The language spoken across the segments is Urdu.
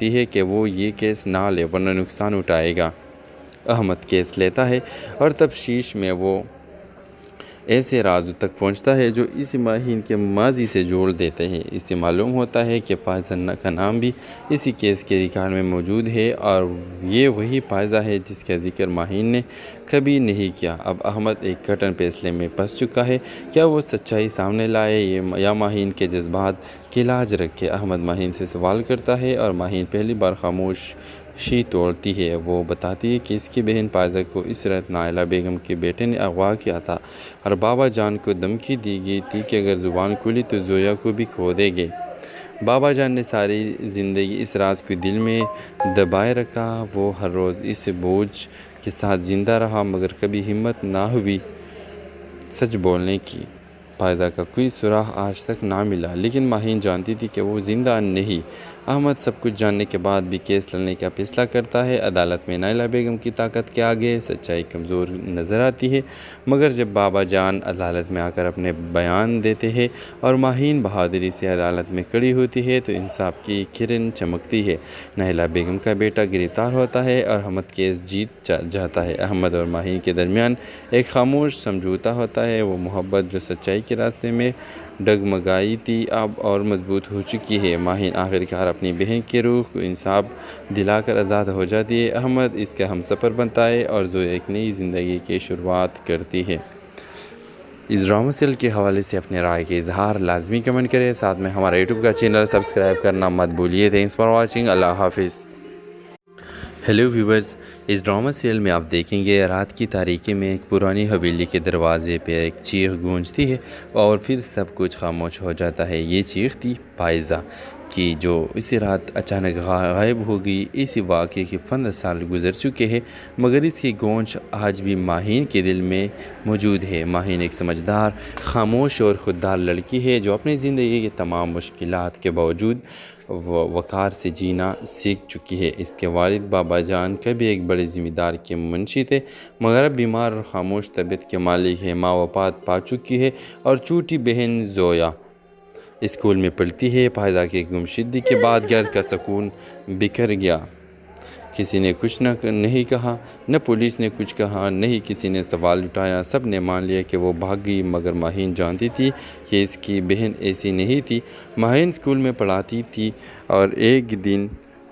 ہے کہ وہ یہ کیس نہ لے ورنہ نقصان اٹھائے گا۔ احمد کیس لیتا ہے اور تفتیش میں وہ ایسے رازوں تک پہنچتا ہے جو اس ماہین کے ماضی سے جوڑ دیتے ہیں۔ اس سے معلوم ہوتا ہے کہ فائزہ کا نام بھی اسی کیس کے ریکارڈ میں موجود ہے اور یہ وہی فائزہ ہے جس کا ذکر ماہین نے کبھی نہیں کیا۔ اب احمد ایک کٹن فیصلے میں پھنس چکا ہے، کیا وہ سچائی سامنے لائے یا ماہین کے جذبات کی لاج رکھے؟ احمد ماہین سے سوال کرتا ہے اور ماہین پہلی بار خاموشی توڑتی ہے۔ وہ بتاتی ہے کہ اس کی بہن فائزہ کو اس رات نائلہ بیگم کے بیٹے نے اغوا کیا تھا اور بابا جان کو دھمکی دی گئی تھی کہ اگر زبان کھلی تو زویا کو بھی کھو دیں گے۔ بابا جان نے ساری زندگی اس راز کو دل میں دبائے رکھا۔ وہ ہر روز اس بوجھ کے ساتھ زندہ رہا مگر کبھی ہمت نہ ہوئی سچ بولنے کی۔ فائزہ کا کوئی سراغ آج تک نہ ملا لیکن ماہین جانتی تھی کہ وہ زندہ نہیں۔ احمد سب کچھ جاننے کے بعد بھی کیس لڑنے کا فیصلہ کرتا ہے۔ عدالت میں نائلہ بیگم کی طاقت کے آگے سچائی کمزور نظر آتی ہے مگر جب بابا جان عدالت میں آ کر اپنے بیان دیتے ہیں اور ماہین بہادری سے عدالت میں کھڑی ہوتی ہے تو انصاف کی کرن چمکتی ہے۔ نائلہ بیگم کا بیٹا گرفتار ہوتا ہے اور احمد کیس جیت جاتا ہے۔ احمد اور ماہین کے درمیان ایک خاموش سمجھوتا ہوتا ہے۔ وہ محبت جو سچائی کے راستے میں ڈگمگائی تھی اب اور مضبوط ہو چکی ہے۔ ماہین آخرکار اپنی بہن کی روح کو انصاف دلا کر آزاد ہو جاتی ہے۔ احمد اس کا ہمسفر بنتا ہے اور زویا ایک نئی زندگی کی شروعات کرتی ہے۔ اس ڈرامہ سیریل کے حوالے سے اپنے رائے کے اظہار لازمی کمنٹ کریں، ساتھ میں ہمارا یوٹیوب کا چینل سبسکرائب کرنا مت بھولیے۔ Thanks for watching. اللہ حافظ۔ ہیلو ویورز، اس ڈرامہ سیریل میں آپ دیکھیں گے رات کی تاریکی میں ایک پرانی حویلی کے دروازے پہ ایک چیخ گونجتی ہے اور پھر سب کچھ خاموش ہو جاتا ہے۔ یہ چیخ تھی فائزہ کی جو اسی رات اچانک غائب ہو گئی۔ اسی واقعے کے 15 سال گزر چکے ہیں مگر اس کی گونج آج بھی ماہین کے دل میں موجود ہے۔ ماہین ایک سمجھدار، خاموش اور خوددار لڑکی ہے جو اپنی زندگی کے تمام مشکلات کے باوجود وقار سے جینا سیکھ چکی ہے۔ اس کے والد بابا جان کبھی ایک بڑے ذمہ دار کے منشی تھے مگر اب بیمار اور خاموش طبیعت کے مالک ہے۔ ماں وفات پا چکی ہے اور چھوٹی بہن زویا اسکول میں پڑھتی ہے۔ فائزہ کی گمشدگی کے بعد گھر کا سکون بکھر گیا۔ کسی نے کچھ نہیں کہا، نہ پولیس نے کچھ کہا، نہ ہی کسی نے سوال اٹھایا۔ سب نے مان لیا کہ وہ بھاگ گئی مگر ماہین جانتی تھی کہ اس کی بہن ایسی نہیں تھی۔ ماہین اسکول میں پڑھاتی تھی اور ایک دن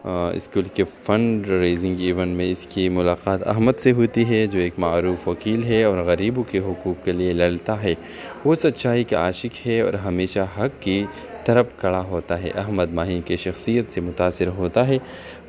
اسکول کے فنڈ ریزنگ ایونٹ میں اس کی ملاقات احمد سے ہوتی ہے جو ایک معروف وکیل ہے اور غریبوں کے حقوق کے لیے لڑتا ہے۔ وہ سچائی کا عاشق ہے اور ہمیشہ حق کی طرف کھڑا ہوتا ہے۔ احمد ماہین کی شخصیت سے متاثر ہوتا ہے۔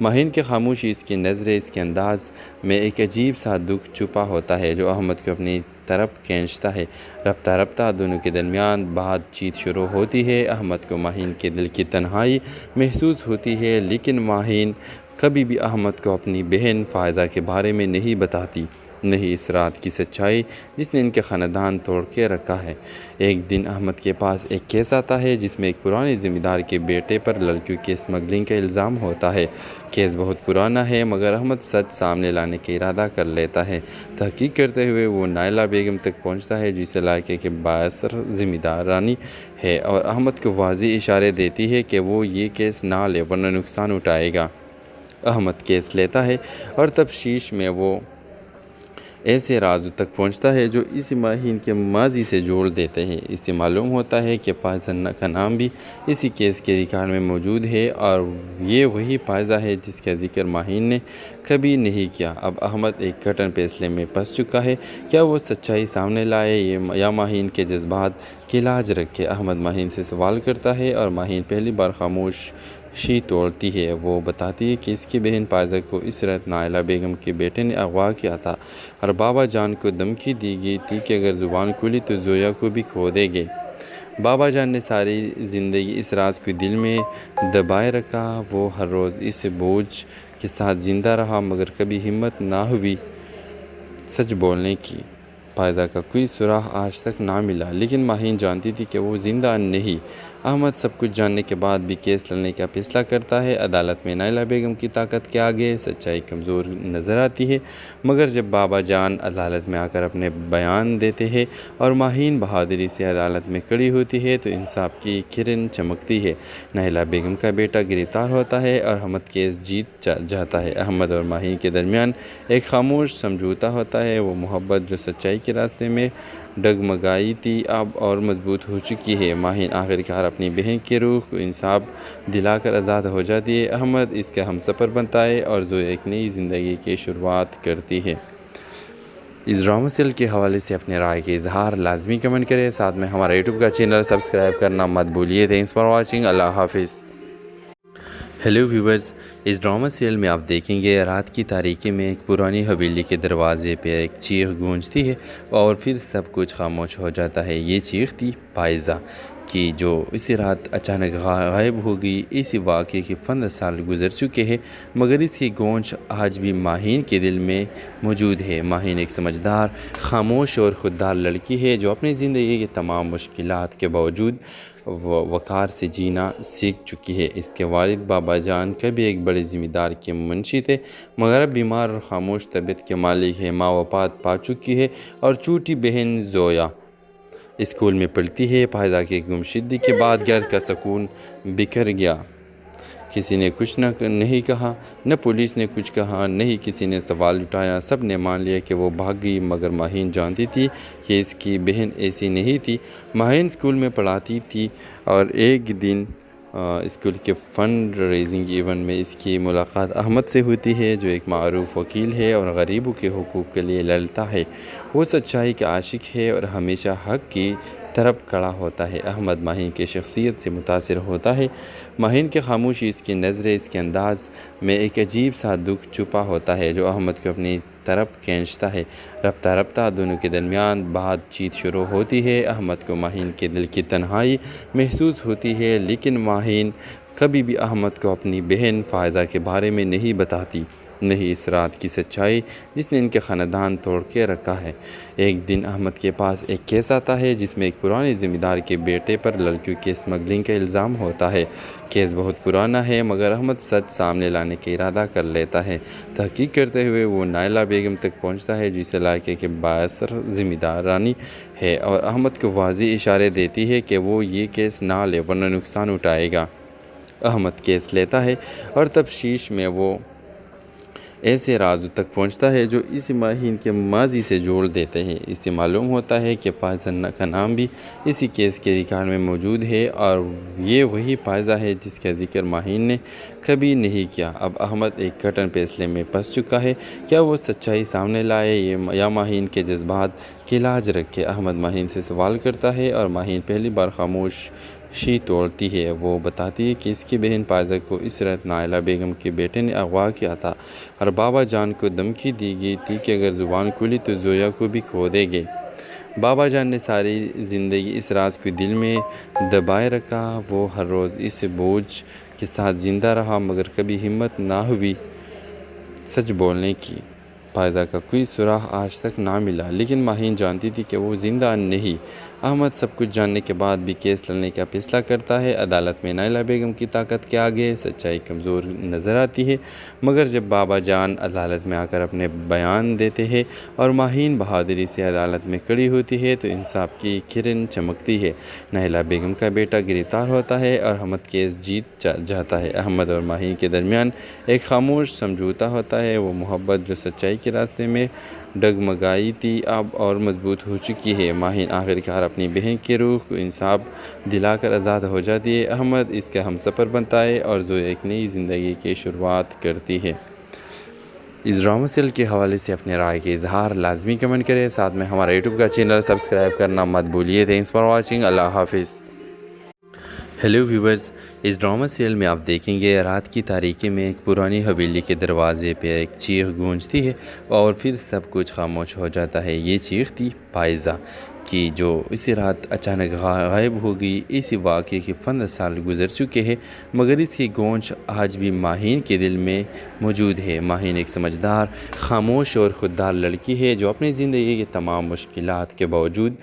ماہین کی خاموشی، اس کی نظریں، اس کے انداز میں ایک عجیب سا دکھ چھپا ہوتا ہے جو احمد کو اپنی طرف کھینچتا ہے۔ رفتہ رفتہ دونوں کے درمیان بات چیت شروع ہوتی ہے۔ احمد کو ماہین کے دل کی تنہائی محسوس ہوتی ہے لیکن ماہین کبھی بھی احمد کو اپنی بہن فائزہ کے بارے میں نہیں بتاتی، نہیں اس رات کی سچائی جس نے ان کے خاندان توڑ کے رکھا ہے۔ ایک دن احمد کے پاس ایک کیس آتا ہے جس میں ایک پرانے ذمہ دار کے بیٹے پر لڑکیوں کی اسمگلنگ کا الزام ہوتا ہے۔ کیس بہت پرانا ہے مگر احمد سچ سامنے لانے کا ارادہ کر لیتا ہے۔ تحقیق کرتے ہوئے وہ نائلہ بیگم تک پہنچتا ہے جس علاقے کے بااثر ذمہ دارانی ہے اور احمد کو واضح اشارے دیتی ہے کہ وہ یہ کیس نہ لے ورنہ نقصان اٹھائے گا۔ احمد کیس لیتا ہے اور تفتیش میں وہ ایسے رازوں تک پہنچتا ہے جو اس ماہین کے ماضی سے جوڑ دیتے ہیں۔ اس سے معلوم ہوتا ہے کہ فائزہ کا نام بھی اسی کیس کے ریکارڈ میں موجود ہے اور یہ وہی فائزہ ہے جس کا ذکر ماہین نے کبھی نہیں کیا۔ اب احمد ایک کٹن فیصلے میں پھنس چکا ہے، کیا وہ سچائی سامنے لائے یا ماہین کے جذبات کی لاج رکھے؟ احمد ماہین سے سوال کرتا ہے اور ماہین پہلی بار خاموشی توڑتی ہے۔ وہ بتاتی ہے کہ اس کی بہن فائزہ کو اس رات نائلہ بیگم کے بیٹے نے اغوا کیا تھا اور بابا جان کو دھمکی دی گئی تھی کہ اگر زبان کھلی تو زویا کو بھی کھو دیں گے۔ بابا جان نے ساری زندگی اس راز کو دل میں دبائے رکھا۔ وہ ہر روز اس بوجھ کے ساتھ زندہ رہا مگر کبھی ہمت نہ ہوئی سچ بولنے کی۔ فائزہ کا کوئی سراغ آج تک نہ ملا لیکن ماہین جانتی تھی کہ وہ زندہ نہیں۔ احمد سب کچھ جاننے کے بعد بھی کیس لڑنے کا فیصلہ کرتا ہے۔ عدالت میں نائلہ بیگم کی طاقت کے آگے سچائی کمزور نظر آتی ہے، مگر جب بابا جان عدالت میں آ کر اپنے بیان دیتے ہیں اور ماہین بہادری سے عدالت میں کھڑی ہوتی ہے تو انصاف کی کرن چمکتی ہے۔ نائلہ بیگم کا بیٹا گرفتار ہوتا ہے اور احمد کیس جیت جاتا ہے۔ احمد اور ماہین کے درمیان ایک خاموش سمجھوتا ہوتا ہے۔ وہ محبت جو سچائی کے راستے میں ڈگمگائی تھی اب اور مضبوط ہو چکی ہے۔ ماہین آخرکار اپنی بہن کی روح کو انصاف دلا کر آزاد ہو جاتی ہے۔ احمد اس کا ہمسفر بنتا ہے اور زویا ایک نئی زندگی کی شروعات کرتی ہے۔ اس ڈرامہ سیریل کے حوالے سے اپنے رائے کے اظہار لازمی کمنٹ کریں، ساتھ میں ہمارا یوٹیوب کا چینل سبسکرائب کرنا مت بھولیے۔ Thanks for watching. اللہ حافظ۔ ہیلو ویورز، اس ڈرامہ سیریل میں آپ دیکھیں گے رات کی تاریکی میں ایک پرانی حویلی کے دروازے پہ ایک چیخ گونجتی ہے اور پھر سب کچھ خاموش ہو جاتا ہے۔ یہ چیخ تھی پائزہ کی، جو اسی رات اچانک غائب ہو گئی۔ اسی واقعے کے 15 سال گزر چکے ہیں، مگر اس کی گونج آج بھی ماہین کے دل میں موجود ہے۔ ماہین ایک سمجھدار، خاموش اور خوددار لڑکی ہے جو اپنی زندگی کے تمام مشکلات کے باوجود وقار سے جینا سیکھ چکی ہے۔ اس کے والد بابا جان کبھی ایک بڑے ذمہ دار کے منشی تھے، مگر اب بیمار اور خاموش طبیعت کے مالک ہیں۔ ماں وفات پا چکی ہے اور چھوٹی بہن زویا اسکول میں پڑھتی ہے۔ پائزہ کی گمشدگی کے بعد گھر کا سکون بکھر گیا۔ کسی نے کچھ نہیں کہا، نہ پولیس نے کچھ کہا، نہ ہی کسی نے سوال اٹھایا۔ سب نے مان لیا کہ وہ بھاگ گئی، مگر ماہین جانتی تھی کہ اس کی بہن ایسی نہیں تھی۔ ماہین اسکول میں پڑھاتی تھی اور ایک دن اسکول کے فنڈ ریزنگ ایونٹ میں اس کی ملاقات احمد سے ہوتی ہے، جو ایک معروف وکیل ہے اور غریبوں کے حقوق کے لیے لڑتا ہے۔ وہ سچائی کا عاشق ہے اور ہمیشہ حق کی طرف کھڑا ہوتا ہے۔ احمد ماہین کی شخصیت سے متاثر ہوتا ہے۔ ماہین کی خاموشی، اس کی نظریں، اس کے انداز میں ایک عجیب سا دکھ چھپا ہوتا ہے جو احمد کو اپنی طرف کھینچتا ہے۔ رفتہ رفتہ دونوں کے درمیان بات چیت شروع ہوتی ہے۔ احمد کو ماہین کے دل کی تنہائی محسوس ہوتی ہے، لیکن ماہین کبھی بھی احمد کو اپنی بہن فائزہ کے بارے میں نہیں بتاتی، نہیں اس رات کی سچائی جس نے ان کے خاندان توڑ کے رکھا ہے۔ ایک دن احمد کے پاس ایک کیس آتا ہے جس میں ایک پرانے ذمہ دار کے بیٹے پر لڑکیوں کی اسمگلنگ کا الزام ہوتا ہے۔ کیس بہت پرانا ہے، مگر احمد سچ سامنے لانے کا ارادہ کر لیتا ہے۔ تحقیق کرتے ہوئے وہ نائلہ بیگم تک پہنچتا ہے، جس علاقے کے بااثر ذمہ دارانی ہے اور احمد کو واضح اشارے دیتی ہے کہ وہ یہ کیس نہ لے ورنہ نقصان اٹھائے گا۔ احمد کیس لیتا ہے اور تفتیش میں وہ ایسے رازوں تک پہنچتا ہے جو اس ماہین کے ماضی سے جوڑ دیتے ہیں۔ اس سے معلوم ہوتا ہے کہ فائزہ کا نام بھی اسی کیس کے ریکارڈ میں موجود ہے اور یہ وہی فائزہ ہے جس کا ذکر ماہین نے کبھی نہیں کیا۔ اب احمد ایک کٹن فیصلے میں پھنس چکا ہے، کیا وہ سچائی سامنے لائے یا ماہین کے جذبات کی لاج رکھے؟ احمد ماہین سے سوال کرتا ہے اور ماہین پہلی بار خاموشی توڑتی ہے۔ وہ بتاتی ہے کہ اس کی بہن فائزہ کو اس رات نائلہ بیگم کے بیٹے نے اغوا کیا تھا اور بابا جان کو دھمکی دی گئی تھی کہ اگر زبان کھلی تو زویا کو بھی کھو دے گے۔ بابا جان نے ساری زندگی اس راز کو دل میں دبائے رکھا۔ وہ ہر روز اس بوجھ کے ساتھ زندہ رہا، مگر کبھی ہمت نہ ہوئی سچ بولنے کی۔ فائزہ کا کوئی سراغ آج تک نہ ملا، لیکن ماہین جانتی تھی کہ وہ زندہ نہیں۔ احمد سب کچھ جاننے کے بعد بھی کیس لڑنے کا فیصلہ کرتا ہے۔ عدالت میں نائلہ بیگم کی طاقت کے آگے سچائی کمزور نظر آتی ہے، مگر جب بابا جان عدالت میں آ کر اپنے بیان دیتے ہیں اور ماہین بہادری سے عدالت میں کھڑی ہوتی ہے تو انصاف کی کرن چمکتی ہے۔ نائلہ بیگم کا بیٹا گرفتار ہوتا ہے اور احمد کیس جیت جاتا ہے۔ احمد اور ماہین کے درمیان ایک خاموش سمجھوتا ہوتا ہے۔ وہ محبت جو سچائی کے راستے میں ڈگمگائی تھی اب اور مضبوط ہو چکی ہے۔ ماہین آخرکار اپنی بہن کی روح کو انصاف دلا کر آزاد ہو جاتی ہے۔ احمد اس کا ہمسفر بنتا ہے اور زویا ایک نئی زندگی کی شروعات کرتی ہے۔ اس ڈرامہ سیریل کے حوالے سے اپنے رائے کے اظہار لازمی کمنٹ کریں، ساتھ میں ہمارا یوٹیوب کا چینل سبسکرائب کرنا مت بھولیے۔ Thanks for watching. اللہ حافظ۔ ہیلو ویورز، اس ڈرامہ سیریل میں آپ دیکھیں گے رات کی تاریکی میں ایک پرانی حویلی کے دروازے پہ ایک چیخ گونجتی ہے اور پھر سب کچھ خاموش ہو جاتا ہے۔ یہ چیخ تھی پائزہ کی، جو اسی رات اچانک غائب ہو گئی۔ اسی واقعے کے 15 سال گزر چکے ہیں، مگر اس کی گونج آج بھی ماہین کے دل میں موجود ہے۔ ماہین ایک سمجھدار، خاموش اور خوددار لڑکی ہے جو اپنی زندگی کے تمام مشکلات کے باوجود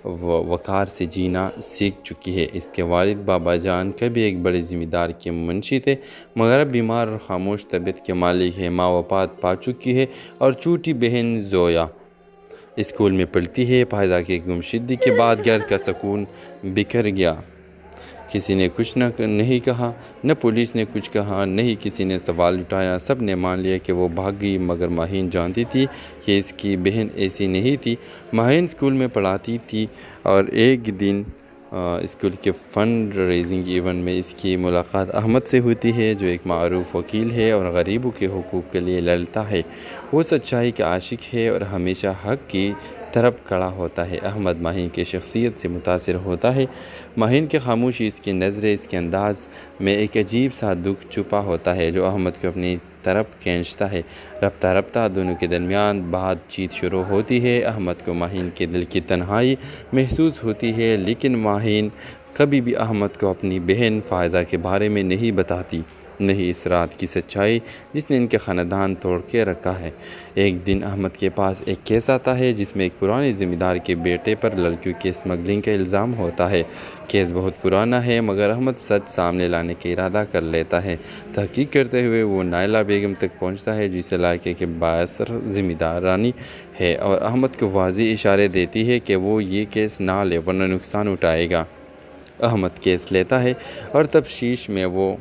وقار سے جینا سیکھ چکی ہے۔ اس کے والد بابا جان کبھی ایک بڑے ذمہ دار کے منشی تھے، مگر اب بیمار اور خاموش طبیعت کے مالک ہے۔ ماں وفات پا چکی ہے اور چھوٹی بہن زویا اسکول میں پڑھتی ہے۔ پائزہ کی گمشدگی کے بعد گھر کا سکون بکھر گیا۔ کسی نے کچھ نہیں کہا، نہ پولیس نے کچھ کہا، نہ ہی کسی نے سوال اٹھایا۔ سب نے مان لیا کہ وہ بھاگ گئی، مگر ماہین جانتی تھی کہ اس کی بہن ایسی نہیں تھی۔ ماہین اسکول میں پڑھاتی تھی اور ایک دن اسکول کے فنڈ ریزنگ ایونٹ میں اس کی ملاقات احمد سے ہوتی ہے، جو ایک معروف وکیل ہے اور غریبوں کے حقوق کے لیے لڑتا ہے۔ وہ سچائی کا عاشق ہے اور ہمیشہ حق کی طرف کھڑا ہوتا ہے۔ احمد ماہین کی شخصیت سے متاثر ہوتا ہے۔ ماہین کی خاموشی، اس کی نظریں، اس کے انداز میں ایک عجیب سا دکھ چھپا ہوتا ہے جو احمد کو اپنی طرف کھینچتا ہے۔ رفتہ رفتہ دونوں کے درمیان بات چیت شروع ہوتی ہے۔ احمد کو ماہین کے دل کی تنہائی محسوس ہوتی ہے، لیکن ماہین کبھی بھی احمد کو اپنی بہن فائزہ کے بارے میں نہیں بتاتی، نہیں اس رات کی سچائی جس نے ان کے خاندان توڑ کے رکھا ہے۔ ایک دن احمد کے پاس ایک کیس آتا ہے جس میں ایک پرانے ذمہ دار کے بیٹے پر لڑکیوں کی اسمگلنگ کا الزام ہوتا ہے۔ کیس بہت پرانا ہے، مگر احمد سچ سامنے لانے کا ارادہ کر لیتا ہے۔ تحقیق کرتے ہوئے وہ نائلہ بیگم تک پہنچتا ہے، جو اس علاقے کے بااثر ذمہ دارانی ہے اور احمد کو واضح اشارے دیتی ہے کہ وہ یہ کیس نہ لے ورنہ نقصان اٹھائے گا۔ احمد کیس لیتا ہے اور تفتیش میں وہ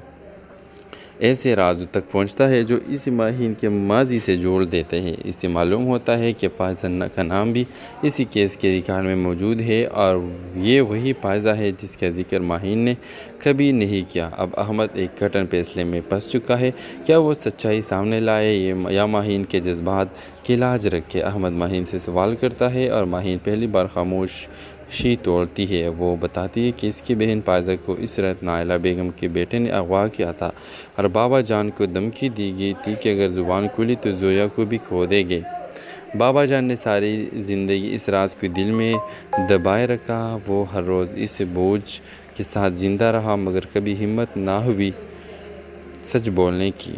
ایسے رازوں تک پہنچتا ہے جو اس ماہین کے ماضی سے جوڑ دیتے ہیں۔ اسے معلوم ہوتا ہے کہ فائزہ کا نام بھی اسی کیس کے ریکارڈ میں موجود ہے اور یہ وہی فائزہ ہے جس کا ذکر ماہین نے کبھی نہیں کیا۔ اب احمد ایک کٹن فیصلے میں پھنس چکا ہے، کیا وہ سچائی سامنے لائے یا ماہین کے جذبات کی لاج رکھے؟ احمد ماہین سے سوال کرتا ہے اور ماہین پہلی بار خاموشی توڑتی ہے۔ وہ بتاتی ہے کہ اس کی بہن فائزہ کو اس رات نائلہ بیگم کے بیٹے نے اغوا کیا تھا اور بابا جان کو دھمکی دی گئی تھی کہ اگر زبان کھلی تو زویا کو بھی کھو دیں گے۔ بابا جان نے ساری زندگی اس راز کو دل میں دبائے رکھا۔ وہ ہر روز اس بوجھ کے ساتھ زندہ رہا، مگر کبھی ہمت نہ ہوئی سچ بولنے کی۔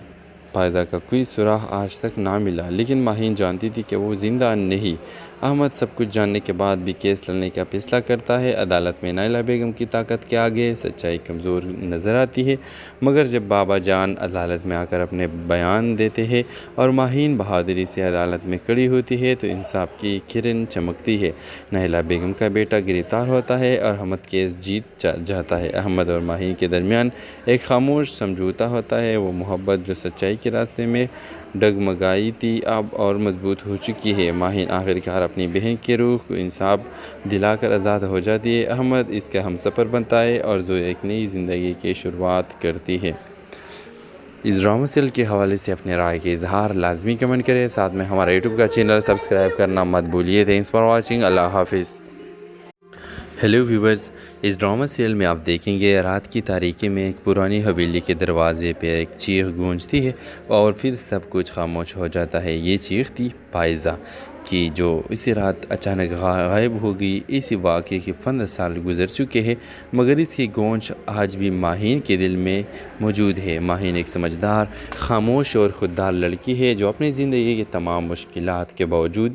فائزہ کا کوئی سراغ آج تک نہ ملا، لیکن ماہین جانتی تھی کہ وہ زندہ نہیں۔ احمد سب کچھ جاننے کے بعد بھی کیس لڑنے کا فیصلہ کرتا ہے۔ عدالت میں نائلہ بیگم کی طاقت کے آگے سچائی کمزور نظر آتی ہے، مگر جب بابا جان عدالت میں آ کر اپنے بیان دیتے ہیں اور ماہین بہادری سے عدالت میں کھڑی ہوتی ہے تو انصاف کی کرن چمکتی ہے۔ نائلہ بیگم کا بیٹا گرفتار ہوتا ہے اور احمد کیس جیت جاتا ہے۔ احمد اور ماہین کے درمیان ایک خاموش سمجھوتا ہوتا ہے۔ وہ محبت جو سچائی کے راستے میں ڈگمگائی تھی اب اور مضبوط ہو چکی ہے۔ ماہین آخرکار اپنی بہن کی روح کو انصاف دلا کر آزاد ہو جاتی ہے۔ احمد اس کا ہمسفر بنتا ہے اور زویا ایک نئی زندگی کی شروعات کرتی ہے۔ اس ڈرامہ سیریل کے حوالے سے اپنے رائے کے اظہار لازمی کمنٹ کریں، ساتھ میں ہمارا یوٹیوب کا چینل سبسکرائب کرنا مت بھولیے۔ Thanks for watching. اللہ حافظ۔ ہیلو ویورز، اس ڈرامہ سیریل میں آپ دیکھیں گے رات کی تاریکی میں ایک پرانی حویلی کے دروازے پہ ایک چیخ گونجتی ہے اور پھر سب کچھ خاموش ہو جاتا ہے۔ یہ چیخ تھی فائزہ کی، جو اسی رات اچانک غائب ہو گئی۔ اسی واقعے کے 15 سال گزر چکے ہیں، مگر اس کی گونج آج بھی ماہین کے دل میں موجود ہے۔ ماہین ایک سمجھدار، خاموش اور خوددار لڑکی ہے جو اپنی زندگی کے تمام مشکلات کے باوجود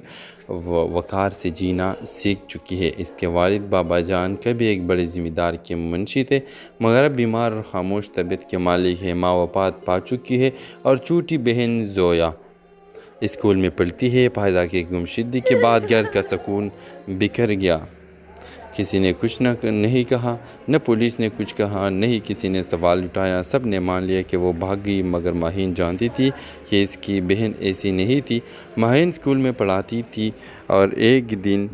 وقار سے جینا سیکھ چکی ہے۔ اس کے والد بابا جان کبھی ایک بڑے ذمہ دار کے منشی تھے، مگر اب بیمار اور خاموش طبیعت کے مالک ہے۔ ماں وفات پا چکی ہے اور چھوٹی بہن زویا اسکول میں پڑھتی ہے۔ فائزہ کی گمشدگی کے بعد گھر کا سکون بکھر گیا۔ کسی نے کچھ نہیں کہا، نہ پولیس نے کچھ کہا، نہ ہی کسی نے سوال اٹھایا۔ سب نے مان لیا کہ وہ بھاگ گئی، مگر ماہین جانتی تھی کہ اس کی بہن ایسی نہیں تھی۔ ماہین اسکول میں پڑھاتی تھی اور ایک دن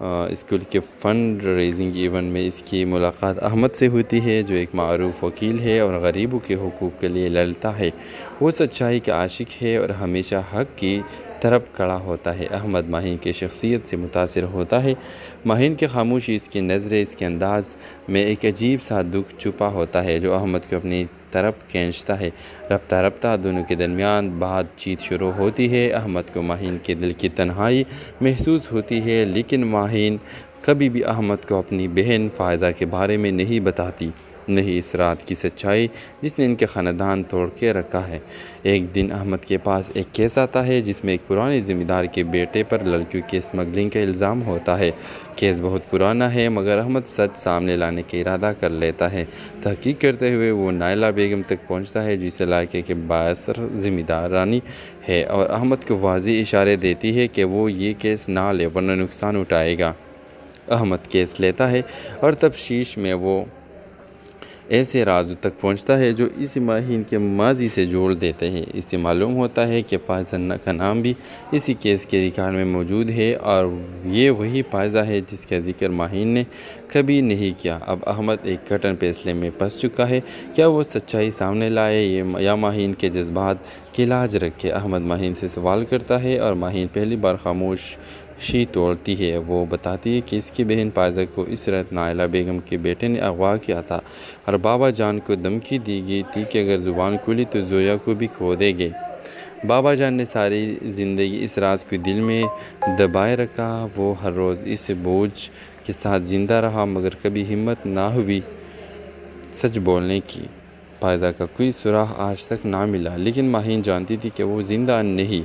اسکول کے فنڈ ریزنگ ایونٹ میں اس کی ملاقات احمد سے ہوتی ہے، جو ایک معروف وکیل ہے اور غریبوں کے حقوق کے لیے لڑتا ہے۔ وہ سچائی کا عاشق ہے اور ہمیشہ حق کی طرف کھڑا ہوتا ہے۔ احمد ماہین کی شخصیت سے متاثر ہوتا ہے۔ ماہین کی خاموشی، اس کی نظریں، اس کے انداز میں ایک عجیب سا دکھ چھپا ہوتا ہے جو احمد کو اپنی طرف کھینچتا ہے۔ رفتہ رفتہ دونوں کے درمیان بات چیت شروع ہوتی ہے۔ احمد کو ماہین کے دل کی تنہائی محسوس ہوتی ہے، لیکن ماہین کبھی بھی احمد کو اپنی بہن فائزہ کے بارے میں نہیں بتاتی، نہیں اس رات کی سچائی جس نے ان کے خاندان توڑ کے رکھا ہے۔ ایک دن احمد کے پاس ایک کیس آتا ہے جس میں ایک پرانے ذمہ دار کے بیٹے پر لڑکیوں کی اسمگلنگ کا الزام ہوتا ہے۔ کیس بہت پرانا ہے مگر احمد سچ سامنے لانے کا ارادہ کر لیتا ہے۔ تحقیق کرتے ہوئے وہ نائلہ بیگم تک پہنچتا ہے جو اس علاقے کے بااثر ذمہ دارانی ہے اور احمد کو واضح اشارے دیتی ہے کہ وہ یہ کیس نہ لے ورنہ نقصان اٹھائے گا۔ احمد کیس لیتا ہے اور تفتیش میں وہ ایسے رازوں تک پہنچتا ہے جو اس ماہین کے ماضی سے جوڑ دیتے ہیں۔ اس سے معلوم ہوتا ہے کہ فائزہ کا نام بھی اسی کیس کے ریکارڈ میں موجود ہے اور یہ وہی فائزہ ہے جس کا ذکر ماہین نے کبھی نہیں کیا۔ اب احمد ایک کٹن فیصلے میں پھنس چکا ہے، کیا وہ سچائی سامنے لائے یا ماہین کے جذبات کی لاج رکھے؟ احمد ماہین سے سوال کرتا ہے اور ماہین پہلی بار خاموشی توڑتی ہے۔ وہ بتاتی ہے کہ اس کی بہن فائزہ کو اس رات نائلہ بیگم کے بیٹے نے اغوا کیا تھا اور بابا جان کو دھمکی دی گئی تھی کہ اگر زبان کھلی تو زویا کو بھی کھو دیں گے۔ بابا جان نے ساری زندگی اس راز کو دل میں دبائے رکھا۔ وہ ہر روز اس بوجھ کے ساتھ زندہ رہا مگر کبھی ہمت نہ ہوئی سچ بولنے کی۔ فائزہ کا کوئی سراغ آج تک نہ ملا لیکن ماہین جانتی تھی کہ وہ زندہ نہیں۔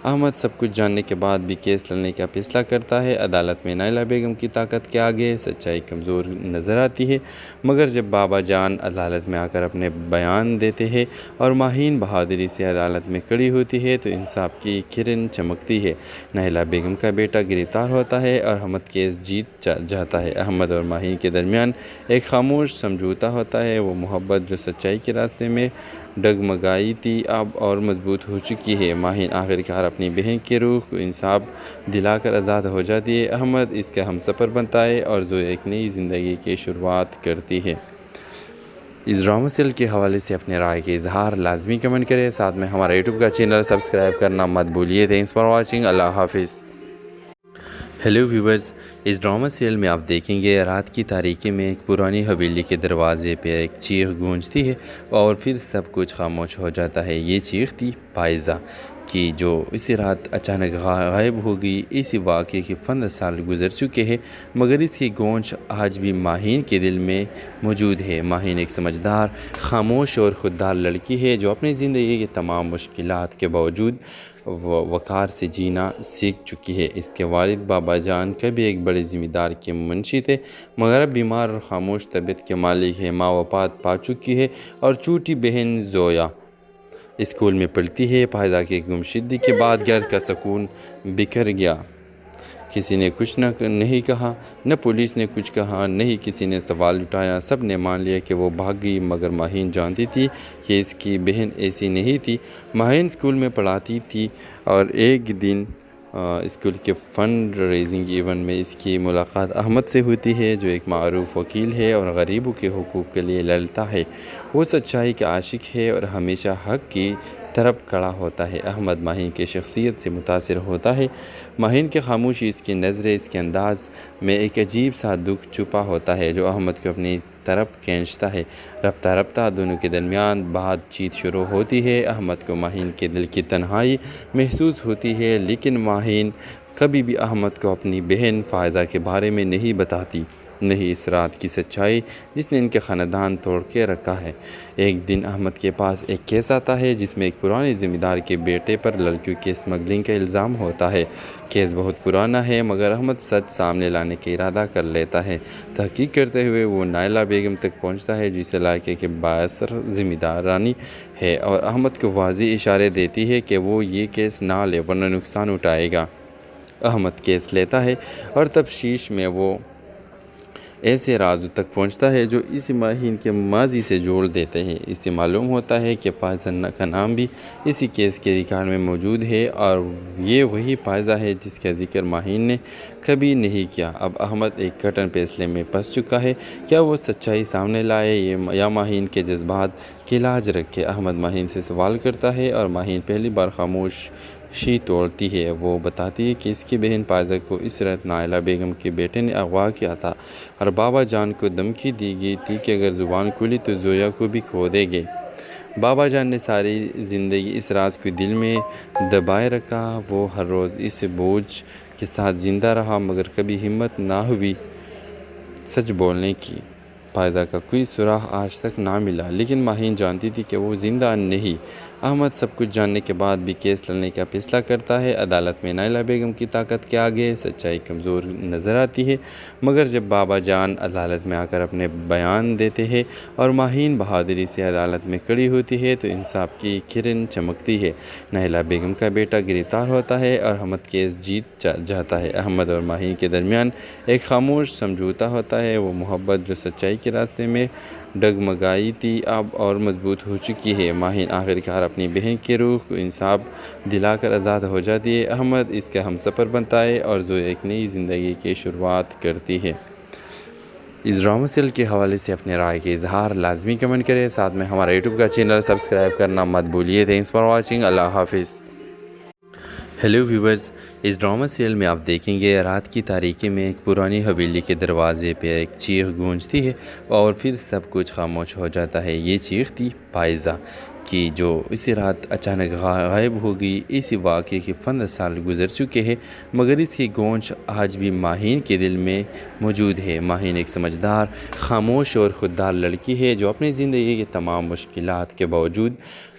احمد سب کچھ جاننے کے بعد بھی کیس لڑنے کا فیصلہ کرتا ہے۔ عدالت میں نائلہ بیگم کی طاقت کے آگے سچائی کمزور نظر آتی ہے مگر جب بابا جان عدالت میں آ کر اپنے بیان دیتے ہیں اور ماہین بہادری سے عدالت میں کھڑی ہوتی ہے تو انصاف کی کرن چمکتی ہے۔ نائلہ بیگم کا بیٹا گرفتار ہوتا ہے اور احمد کیس جیت جاتا ہے۔ احمد اور ماہین کے درمیان ایک خاموش سمجھوتا ہوتا ہے۔ وہ محبت جو سچائی کے راستے میں ڈگمگائی تھی اب اور مضبوط ہو چکی ہے۔ ماہین آخرکار اپنی بہن کی روح کو انصاف دلا کر آزاد ہو جاتی ہے۔ احمد اس کا ہمسفر بنتا ہے اور زویا ایک نئی زندگی کی شروعات کرتی ہے۔ اس ڈرامہ سیریل کے حوالے سے اپنے رائے کے اظہار لازمی کمنٹ کریں، ساتھ میں ہمارا یوٹیوب کا چینل سبسکرائب کرنا مت بھولیے۔ Thanks for watching. اللہ حافظ۔ ہیلو ویورز، اس ڈرامہ سیریل میں آپ دیکھیں گے رات کی تاریکی میں ایک پرانی حویلی کے دروازے پہ ایک چیخ گونجتی ہے اور پھر سب کچھ خاموش ہو جاتا ہے۔ یہ چیخ تھی فائزہ کی جو اسی رات اچانک غائب ہو گئی۔ اسی واقعے کے 15 سال گزر چکے ہیں مگر اس کی گونج آج بھی ماہین کے دل میں موجود ہے۔ ماہین ایک سمجھدار، خاموش اور خوددار لڑکی ہے جو اپنی زندگی کے تمام مشکلات کے باوجود وقار سے جینا سیکھ چکی ہے۔ اس کے والد بابا جان کبھی ایک بڑے ذمہ دار کے منشی تھے مگر اب بیمار اور خاموش طبیعت کے مالک ہے۔ ماں وفات پا چکی ہے اور چھوٹی بہن زویا اسکول میں پڑھتی ہے۔ فائزہ کی گمشدگی کے بعد گھر کا سکون بکھر گیا۔ کسی نے کچھ نہیں کہا، نہ پولیس نے کچھ کہا، نہ ہی کسی نے سوال اٹھایا۔ سب نے مان لیا کہ وہ بھاگ گئی مگر ماہین جانتی تھی کہ اس کی بہن ایسی نہیں تھی۔ ماہین اسکول میں پڑھاتی تھی اور ایک دن اسکول کے فنڈ ریزنگ ایونٹ میں اس کی ملاقات احمد سے ہوتی ہے جو ایک معروف وکیل ہے اور غریبوں کے حقوق کے لیے لڑتا ہے۔ وہ سچائی کا عاشق ہے اور ہمیشہ حق کی طرف کھڑا ہوتا ہے۔ احمد ماہین کی شخصیت سے متاثر ہوتا ہے۔ ماہین کی خاموشی، اس کی نظریں، اس کے انداز میں ایک عجیب سا دکھ چھپا ہوتا ہے جو احمد کو اپنی طرف کھینچتا ہے۔ رفتہ رفتہ دونوں کے درمیان بات چیت شروع ہوتی ہے۔ احمد کو ماہین کے دل کی تنہائی محسوس ہوتی ہے لیکن ماہین کبھی بھی احمد کو اپنی بہن فائزہ کے بارے میں نہیں بتاتی۔ نہیں اس رات کی سچائی جس نے ان کے خاندان توڑ کے رکھا ہے۔ ایک دن احمد کے پاس ایک کیس آتا ہے جس میں ایک پرانے ذمہ دار کے بیٹے پر لڑکیوں کی اسمگلنگ کا الزام ہوتا ہے۔ کیس بہت پرانا ہے مگر احمد سچ سامنے لانے کا ارادہ کر لیتا ہے۔ تحقیق کرتے ہوئے وہ نائلہ بیگم تک پہنچتا ہے جو اس علاقے کے بااثر ذمہ دارانی ہے اور احمد کو واضح اشارے دیتی ہے کہ وہ یہ کیس نہ لے ورنہ نقصان اٹھائے گا۔ احمد کیس لیتا ہے اور تفتیش میں وہ ایسے رازوں تک پہنچتا ہے جو اس ماہین کے ماضی سے جوڑ دیتے ہیں۔ اس سے معلوم ہوتا ہے کہ فائزہ کا نام بھی اسی کیس کے ریکارڈ میں موجود ہے اور یہ وہی فائزہ ہے جس کا ذکر ماہین نے کبھی نہیں کیا۔ اب احمد ایک کٹن فیصلے میں پھنس چکا ہے، کیا وہ سچائی سامنے لائے یا ماہین کے جذبات کی لاج رکھے؟ احمد ماہین سے سوال کرتا ہے اور ماہین پہلی بار خاموشی توڑتی ہے۔ وہ بتاتی ہے کہ اس کی بہن فائزہ کو اس رات نائلہ بیگم کے بیٹے نے اغوا کیا تھا اور بابا جان کو دھمکی دی گئی تھی کہ اگر زبان کھلی تو زویا کو بھی کھو دیں گے۔ بابا جان نے ساری زندگی اس راز کو دل میں دبائے رکھا۔ وہ ہر روز اس بوجھ کے ساتھ زندہ رہا مگر کبھی ہمت نہ ہوئی سچ بولنے کی۔ فائزہ کا کوئی سراغ آج تک نہ ملا، لیکن ماہین جانتی تھی کہ وہ زندہ نہیں۔ احمد سب کچھ جاننے کے بعد بھی کیس لڑنے کا فیصلہ کرتا ہے۔ عدالت میں نائلہ بیگم کی طاقت کے آگے سچائی کمزور نظر آتی ہے، مگر جب بابا جان عدالت میں آ کر اپنے بیان دیتے ہیں اور ماہین بہادری سے عدالت میں کھڑی ہوتی ہے تو انصاف کی کرن چمکتی ہے۔ نائلہ بیگم کا بیٹا گرفتار ہوتا ہے اور احمد کیس جیت جاتا ہے۔ احمد اور ماہین کے درمیان ایک خاموش سمجھوتا ہوتا ہے۔ وہ محبت جو سچائی کے راستے میں ڈگمگائی تھی اب اور مضبوط ہو چکی ہے۔ ماہین آخرکار اپنی بہن کی روح کو انصاف دلا کر آزاد ہو جاتی ہے۔ احمد اس کا ہمسفر بنتا ہے اور زویا ایک نئی زندگی کی شروعات کرتی ہے۔ اس ڈرامہ سیریل کے حوالے سے اپنے رائے کے اظہار لازمی کمنٹ کریں، ساتھ میں ہمارا یوٹیوب کا چینل سبسکرائب کرنا مت بھولیے۔ Thanks for watching. اللہ حافظ۔ ہیلو ویورز، اس ڈرامہ سیریل میں آپ دیکھیں گے رات کی تاریکی میں ایک پرانی حویلی کے دروازے پہ ایک چیخ گونجتی ہے اور پھر سب کچھ خاموش ہو جاتا ہے۔ یہ چیخ تھی فائزہ کی، جو اسی رات اچانک غائب ہو گئی۔ اسی واقعے کے 15 سال گزر چکے ہیں، مگر اس کی گونج آج بھی ماہین کے دل میں موجود ہے۔ ماہین ایک سمجھدار، خاموش اور خوددار لڑکی ہے جو اپنی زندگی کے تمام مشکلات کے باوجود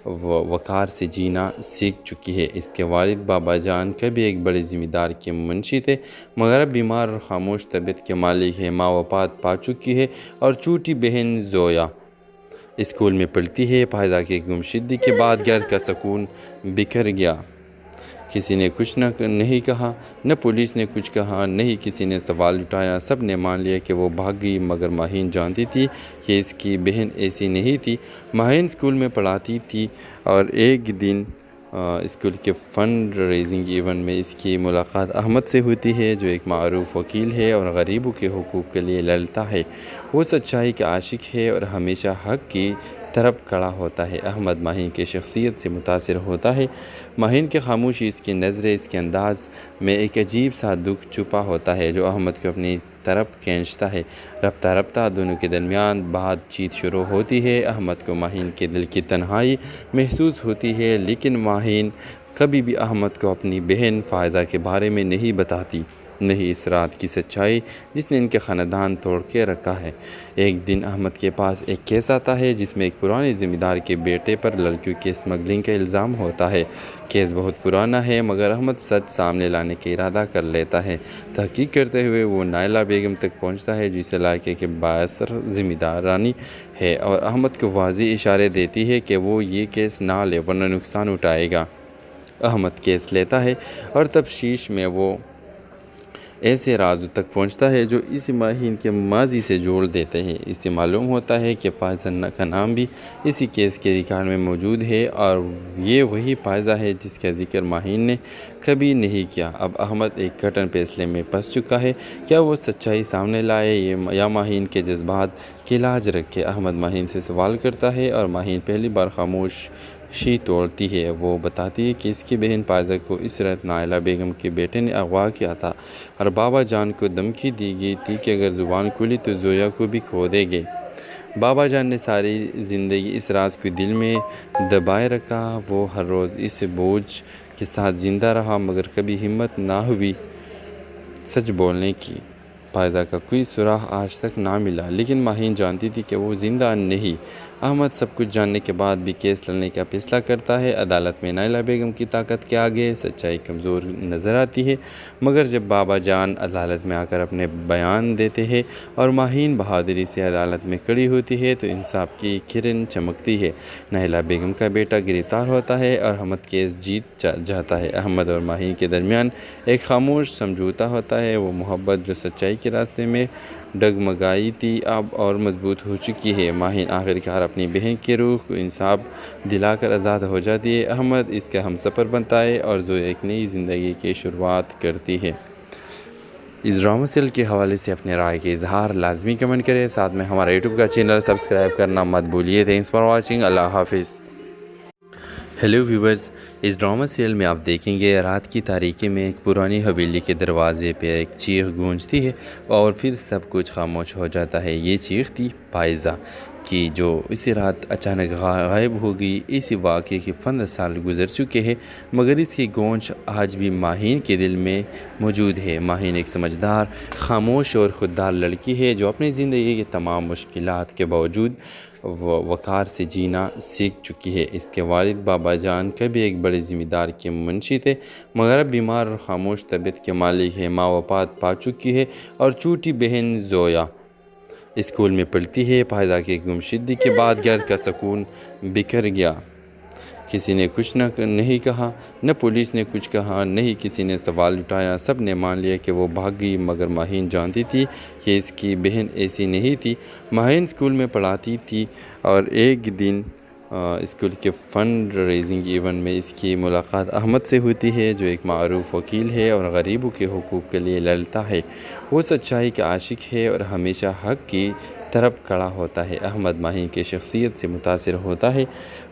وقار سے جینا سیکھ چکی ہے۔ اس کے والد بابا جان کبھی ایک بڑے ذمہ دار کے منشی تھے، مگر اب بیمار اور خاموش طبیعت کے مالک ہے۔ ماں وفات پا چکی ہے اور چھوٹی بہن زویا اسکول میں پڑھتی ہے۔ فائزہ کی گمشدگی کے بعد گھر کا سکون بکھر گیا۔ کسی نے کچھ نہیں کہا، نہ پولیس نے کچھ کہا، نہ ہی کسی نے سوال اٹھایا۔ سب نے مان لیا کہ وہ بھاگ گئی، مگر ماہین جانتی تھی کہ اس کی بہن ایسی نہیں تھی۔ ماہین اسکول میں پڑھاتی تھی اور ایک دن اسکول کے فنڈ ریزنگ ایونٹ میں اس کی ملاقات احمد سے ہوتی ہے، جو ایک معروف وکیل ہے اور غریبوں کے حقوق کے لیے لڑتا ہے۔ وہ سچائی کا عاشق ہے اور ہمیشہ حق کی طرف کھڑا ہوتا ہے۔ احمد ماہین کی شخصیت سے متاثر ہوتا ہے۔ ماہین کی خاموشی، اس کی نظریں، اس کے انداز میں ایک عجیب سا دکھ چھپا ہوتا ہے جو احمد کو اپنی طرف کھینچتا ہے۔ رفتہ رفتہ دونوں کے درمیان بات چیت شروع ہوتی ہے۔ احمد کو ماہین کے دل کی تنہائی محسوس ہوتی ہے، لیکن ماہین کبھی بھی احمد کو اپنی بہن فائزہ کے بارے میں نہیں بتاتی، نہیں اس رات کی سچائی جس نے ان کے خاندان توڑ کے رکھا ہے۔ ایک دن احمد کے پاس ایک کیس آتا ہے جس میں ایک پرانے ذمہ دار کے بیٹے پر لڑکیوں کی اسمگلنگ کا الزام ہوتا ہے۔ کیس بہت پرانا ہے، مگر احمد سچ سامنے لانے کا ارادہ کر لیتا ہے۔ تحقیق کرتے ہوئے وہ نائلہ بیگم تک پہنچتا ہے، جس علاقے کے بااثر ذمہ دارانی ہے، اور احمد کو واضح اشارے دیتی ہے کہ وہ یہ کیس نہ لے ورنہ نقصان اٹھائے گا۔ احمد کیس لیتا ہے اور تفتیش میں وہ ایسے رازوں تک پہنچتا ہے جو اسی ماہین کے ماضی سے جوڑ دیتے ہیں۔ اس سے معلوم ہوتا ہے کہ فائزہ کا نام بھی اسی کیس کے ریکارڈ میں موجود ہے اور یہ وہی فائزہ ہے جس کا ذکر ماہین نے کبھی نہیں کیا۔ اب احمد ایک کٹن فیصلے میں پھنس چکا ہے، کیا وہ سچائی سامنے لائے یا ماہین کے جذبات کی لاج رکھے؟ احمد ماہین سے سوال کرتا ہے اور ماہین پہلی بار خاموشی توڑتی ہے۔ وہ بتاتی ہے کہ اس کی بہن فائزہ کو اس رات نائلہ بیگم کے بیٹے نے اغوا کیا تھا اور بابا جان کو دھمکی دی گئی تھی کہ اگر زبان کھلی تو زویا کو بھی کھو دیں گے۔ بابا جان نے ساری زندگی اس راز کو دل میں دبائے رکھا۔ وہ ہر روز اس بوجھ کے ساتھ زندہ رہا، مگر کبھی ہمت نہ ہوئی سچ بولنے کی۔ فائزہ کا کوئی سراغ آج تک نہ ملا، لیکن ماہین جانتی تھی کہ وہ زندہ نہیں۔ احمد سب کچھ جاننے کے بعد بھی کیس لڑنے کا فیصلہ کرتا ہے۔ عدالت میں نائلہ بیگم کی طاقت کے آگے سچائی کمزور نظر آتی ہے، مگر جب بابا جان عدالت میں آ کر اپنے بیان دیتے ہیں اور ماہین بہادری سے عدالت میں کھڑی ہوتی ہے تو انصاف کی کرن چمکتی ہے۔ نائلہ بیگم کا بیٹا گرفتار ہوتا ہے اور احمد کیس جیت جاتا ہے۔ احمد اور ماہین کے درمیان ایک خاموش سمجھوتا ہوتا ہے۔ وہ محبت جو سچائی کے راستے میں ڈگمگائی تھی اب اور مضبوط ہو چکی ہے۔ ماہین آخرکار اپنی بہن کی روح کو انصاف دلا کر آزاد ہو جاتی ہے۔ احمد اس کا ہمسفر بنتا ہے اور زویا ایک نئی زندگی کی شروعات کرتی ہے۔ اس ڈرامہ سیریل کے حوالے سے اپنے رائے کے اظہار لازمی کمنٹ کریں، ساتھ میں ہمارا یوٹیوب کا چینل سبسکرائب کرنا مت بھولیے۔ Thanks for watching. اللہ حافظ۔ ہیلو ویورز، اس ڈرامہ سیریل میں آپ دیکھیں گے رات کی تاریکی میں ایک پرانی حویلی کے دروازے پہ ایک چیخ گونجتی ہے اور پھر سب کچھ خاموش ہو جاتا ہے۔ یہ چیخ تھی فائزہ کہ جو اسی رات اچانک غائب ہو گئی۔ اسی واقعے کے 15 سال گزر چکے ہیں، مگر اس کی گونج آج بھی ماہین کے دل میں موجود ہے۔ ماہین ایک سمجھدار، خاموش اور خوددار لڑکی ہے جو اپنی زندگی کے تمام مشکلات کے باوجود وقار سے جینا سیکھ چکی ہے۔ اس کے والد بابا جان کبھی ایک بڑے ذمہ دار کے منشی تھے، مگر اب بیمار اور خاموش طبیعت کے مالک ہے۔ ماں وفات پا چکی ہے اور چھوٹی بہن زویا اسکول میں پڑھتی ہے۔ پائزہ کی گمشدگی کے بعد گھر کا سکون بکھر گیا۔ کسی نے کچھ نہیں کہا، نہ پولیس نے کچھ کہا، نہ ہی کسی نے سوال اٹھایا۔ سب نے مان لیا کہ وہ بھاگ گئی، مگر ماہین جانتی تھی کہ اس کی بہن ایسی نہیں تھی۔ ماہین اسکول میں پڑھاتی تھی اور ایک دن اسکول کے فنڈ ریزنگ ایونٹ میں اس کی ملاقات احمد سے ہوتی ہے، جو ایک معروف وکیل ہے اور غریبوں کے حقوق کے لیے لڑتا ہے۔ وہ سچائی کا عاشق ہے اور ہمیشہ حق کی طرف کھڑا ہوتا ہے۔ احمد ماہین کی شخصیت سے متاثر ہوتا ہے۔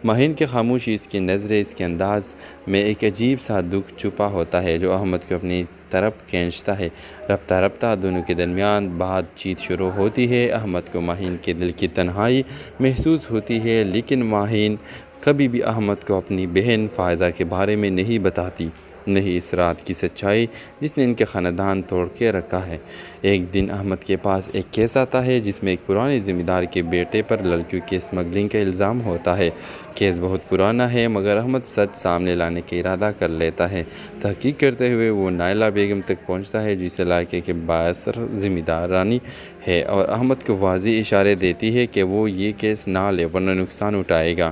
ماہین کی خاموشی، اس کی نظریں، اس کے انداز میں ایک عجیب سا دکھ چھپا ہوتا ہے جو احمد کو اپنی طرف کھینچتا ہے۔ رفتہ رفتہ دونوں کے درمیان بات چیت شروع ہوتی ہے۔ احمد کو ماہین کے دل کی تنہائی محسوس ہوتی ہے، لیکن ماہین کبھی بھی احمد کو اپنی بہن فائزہ کے بارے میں نہیں بتاتی، نہیں اس رات کی سچائی جس نے ان کے خاندان توڑ کے رکھا ہے۔ ایک دن احمد کے پاس ایک کیس آتا ہے جس میں ایک پرانے ذمہ دار کے بیٹے پر لڑکیوں کی اسمگلنگ کا الزام ہوتا ہے۔ کیس بہت پرانا ہے، مگر احمد سچ سامنے لانے کا ارادہ کر لیتا ہے۔ تحقیق کرتے ہوئے وہ نائلہ بیگم تک پہنچتا ہے، جس علاقے کے بااثر ذمہ دارانی ہے، اور احمد کو واضح اشارے دیتی ہے کہ وہ یہ کیس نہ لے ورنہ نقصان اٹھائے گا۔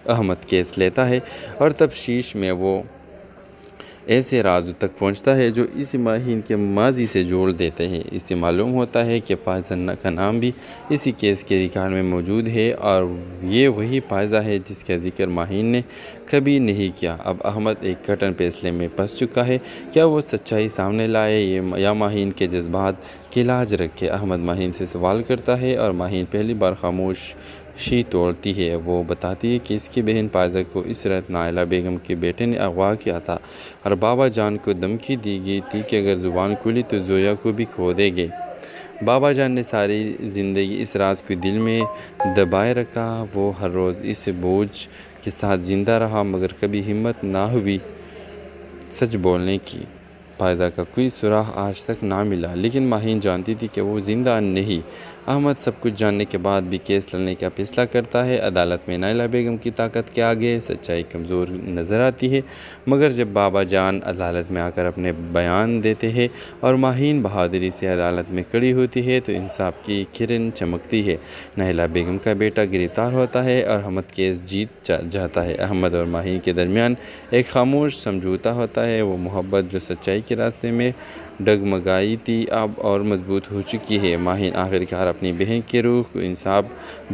احمد کیس لیتا ہے اور تفتیش میں وہ ایسے رازوں تک پہنچتا ہے جو اس ماہین کے ماضی سے جوڑ دیتے ہیں۔ اس سے معلوم ہوتا ہے کہ فائزہ کا نام بھی اسی کیس کے ریکارڈ میں موجود ہے، اور یہ وہی فائزہ ہے جس کا ذکر ماہین نے کبھی نہیں کیا۔ اب احمد ایک کٹن فیصلے میں پھنس چکا ہے، کیا وہ سچائی سامنے لائے یا ماہین کے جذبات کی لاج رکھے؟ احمد ماہین سے سوال کرتا ہے اور ماہین پہلی بار خاموشی توڑتی ہے۔ وہ بتاتی ہے کہ اس کی بہن فائزہ کو اس رات نائلہ بیگم کے بیٹے نے اغوا کیا تھا، اور بابا جان کو دھمکی دی گئی تھی کہ اگر زبان کھلی تو زویا کو بھی کھو دیں گے۔ بابا جان نے ساری زندگی اس راز کو دل میں دبائے رکھا۔ وہ ہر روز اس بوجھ کے ساتھ زندہ رہا، مگر کبھی ہمت نہ ہوئی سچ بولنے کی۔ فائزہ کا کوئی سراغ آج تک نہ ملا، لیکن ماہین جانتی تھی کہ وہ زندہ نہیں۔ احمد سب کچھ جاننے کے بعد بھی کیس لڑنے کا فیصلہ کرتا ہے۔ عدالت میں نائلہ بیگم کی طاقت کے آگے سچائی کمزور نظر آتی ہے، مگر جب بابا جان عدالت میں آ کر اپنے بیان دیتے ہیں اور ماہین بہادری سے عدالت میں کھڑی ہوتی ہے تو انصاف کی کرن چمکتی ہے۔ نائلہ بیگم کا بیٹا گرفتار ہوتا ہے اور احمد کیس جیت جاتا ہے۔ احمد اور ماہین کے درمیان ایک خاموش سمجھوتا ہوتا ہے۔ وہ محبت جو سچائی کے راستے میں ڈگمگائی تھی اب اور مضبوط ہو چکی ہے۔ ماہین آخرکار اپنی بہن کی روح کو انصاف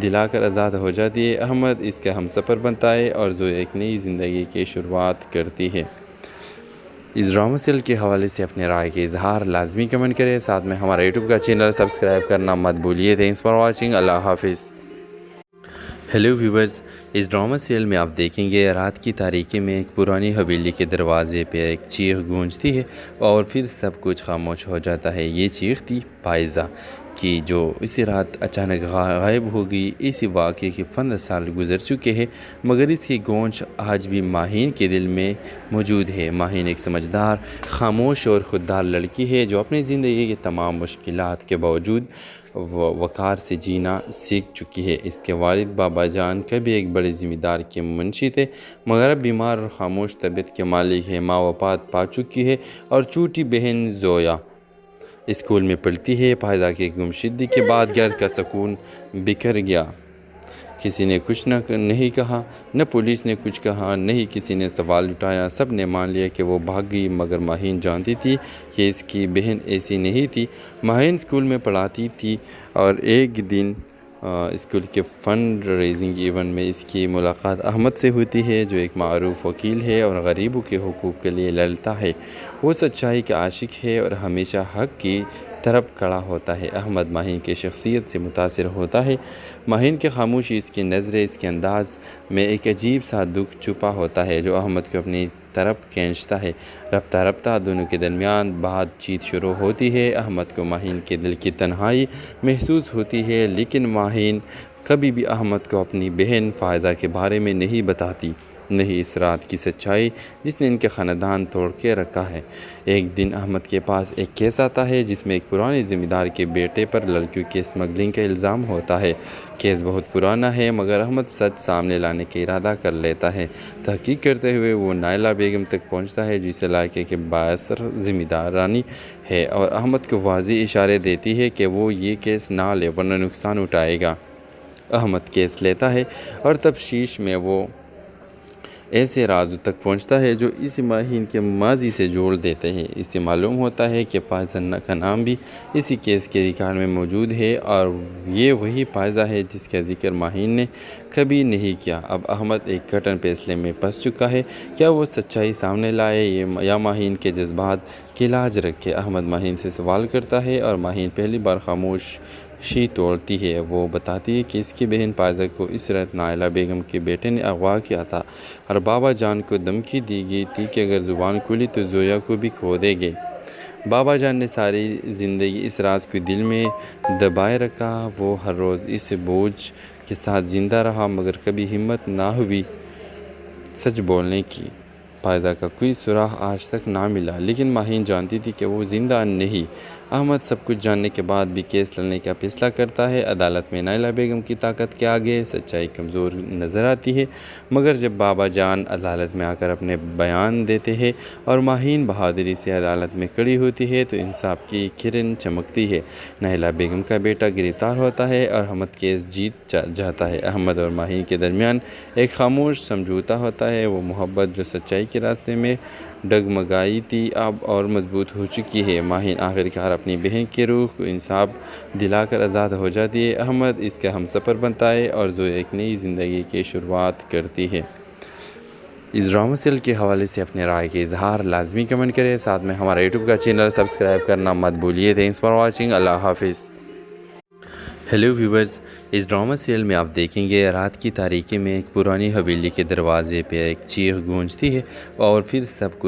دلا کر آزاد ہو جاتی ہے۔ احمد اس کا ہم سفر بنتا ہے اور زویا ایک نئی زندگی کی شروعات کرتی ہے۔ اس ڈرامہ سیریل کے حوالے سے اپنے رائے کے اظہار لازمی کمنٹ کریں، ساتھ میں ہمارا یوٹیوب کا چینل سبسکرائب کرنا مت بھولیے۔ Thanks for watching. اللہ حافظ۔ ہیلو ویورز، اس ڈرامہ سیریل میں آپ دیکھیں گے رات کی تاریکی میں ایک پرانی حویلی کے دروازے پہ ایک چیخ گونجتی ہے اور پھر سب کچھ خاموش ہو جاتا ہے۔ یہ چیخ تھی فائزہ کی، جو اسی رات اچانک غائب ہو گئی۔ اسی واقعے کے 15 سال گزر چکے ہیں، مگر اس کی گونج آج بھی ماہین کے دل میں موجود ہے۔ ماہین ایک سمجھدار، خاموش اور خوددار لڑکی ہے جو اپنی زندگی کے تمام مشکلات کے باوجود وقار سے جینا سیکھ چکی ہے۔ اس کے والد بابا جان کبھی ایک بڑے ذمہ دار کے منشی تھے، مگر اب بیمار اور خاموش طبیعت کے مالک ہے۔ ماں وفات پا چکی ہے اور چھوٹی بہن زویا اسکول میں پڑھتی ہے۔ فائزہ کی گمشدگی کے بعد گھر کا سکون بکھر گیا۔ کسی نے کچھ نہیں کہا، نہ پولیس نے کچھ کہا، نہ ہی کسی نے سوال اٹھایا۔ سب نے مان لیا کہ وہ بھاگ گئی، مگر ماہین جانتی تھی کہ اس کی بہن ایسی نہیں تھی۔ ماہین اسکول میں پڑھاتی تھی اور ایک دن اسکول کے فنڈ ریزنگ ایونٹ میں اس کی ملاقات احمد سے ہوتی ہے، جو ایک معروف وکیل ہے اور غریبوں کے حقوق کے لیے لڑتا ہے۔ وہ سچائی کا عاشق ہے اور ہمیشہ حق کی طرف کھڑا ہوتا ہے۔ احمد ماہین کی شخصیت سے متاثر ہوتا ہے۔ ماہین کی خاموشی، اس کی نظریں، اس کے انداز میں ایک عجیب سا دکھ چھپا ہوتا ہے جو احمد کو اپنی طرف کھینچتا ہے۔ رفتہ رفتہ دونوں کے درمیان بات چیت شروع ہوتی ہے۔ احمد کو ماہین کے دل کی تنہائی محسوس ہوتی ہے، لیکن ماہین کبھی بھی احمد کو اپنی بہن فائزہ کے بارے میں نہیں بتاتی، نہیں اس رات کی سچائی جس نے ان کے خاندان توڑ کے رکھا ہے۔ ایک دن احمد کے پاس ایک کیس آتا ہے جس میں ایک پرانے زمین دار کے بیٹے پر لڑکیوں کی اسمگلنگ کا الزام ہوتا ہے۔ کیس بہت پرانا ہے مگر احمد سچ سامنے لانے کا ارادہ کر لیتا ہے۔ تحقیق کرتے ہوئے وہ نائلہ بیگم تک پہنچتا ہے جو اس علاقے کے بااثر زمین دارانی ہے اور احمد کو واضح اشارے دیتی ہے کہ وہ یہ کیس نہ لے ورنہ نقصان اٹھائے گا۔ احمد کیس لیتا ہے اور تفتیش میں وہ ایسے رازوں تک پہنچتا ہے جو اس ماہین کے ماضی سے جوڑ دیتے ہیں۔ اس سے معلوم ہوتا ہے کہ فائزہ کا نام بھی اسی کیس کے ریکارڈ میں موجود ہے اور یہ وہی فائزہ ہے جس کا ذکر ماہین نے کبھی نہیں کیا۔ اب احمد ایک کٹن فیصلے میں پھنس چکا ہے، کیا وہ سچائی سامنے لائے یا ماہین کے جذبات کا علاج رکھے؟ احمد ماہین سے سوال کرتا ہے اور ماہین پہلی بار خاموشی توڑتی ہے۔ وہ بتاتی ہے کہ اس کی بہن فائزہ کو اس رات نائلہ بیگم کے بیٹے نے اغوا کیا تھا اور بابا جان کو دھمکی دی گئی تھی کہ اگر زبان کھلی تو زویا کو بھی کھو دیں گے۔ بابا جان نے ساری زندگی اس راز کو دل میں دبائے رکھا۔ وہ ہر روز اس بوجھ کے ساتھ زندہ رہا مگر کبھی ہمت نہ ہوئی سچ بولنے کی۔ فائزہ کا کوئی سراغ آج تک نہ ملا لیکن ماہین جانتی تھی کہ وہ زندہ نہیں۔ احمد سب کچھ جاننے کے بعد بھی کیس لڑنے کا فیصلہ کرتا ہے۔ عدالت میں نائلہ بیگم کی طاقت کے آگے سچائی کمزور نظر آتی ہے مگر جب بابا جان عدالت میں آ کر اپنے بیان دیتے ہیں اور ماہین بہادری سے عدالت میں کھڑی ہوتی ہے تو انصاف کی کرن چمکتی ہے۔ نائلہ بیگم کا بیٹا گرفتار ہوتا ہے اور احمد کیس جیت جاتا ہے۔ احمد اور ماہین کے درمیان ایک خاموش سمجھوتا ہوتا ہے۔ وہ محبت جو سچائی کے راستے میں ڈگمگائی تھی اب اور مضبوط ہو چکی ہے۔ ماہین آخرکار اپنی بہن کی روح کو انصاف دلا کر آزاد ہو جاتی ہے۔ احمد اس کا ہم سفر بنتا ہے اور زویا ایک نئی زندگی کی شروعات کرتی ہے۔ اس ڈرامہ سیریل کے حوالے سے اپنے رائے کے اظہار لازمی کمنٹ کریں، ساتھ میں ہمارا یوٹیوب کا چینل سبسکرائب کرنا مت بھولیے۔ Thanks for watching. اللہ حافظ۔ ہیلو ویورز، اس ڈرامہ سیریل میں آپ دیکھیں گے رات کی تاریکی میں ایک پرانی حویلی کے دروازے پہ ایک چیخ گونجتی ہے اور پھر سب کچھ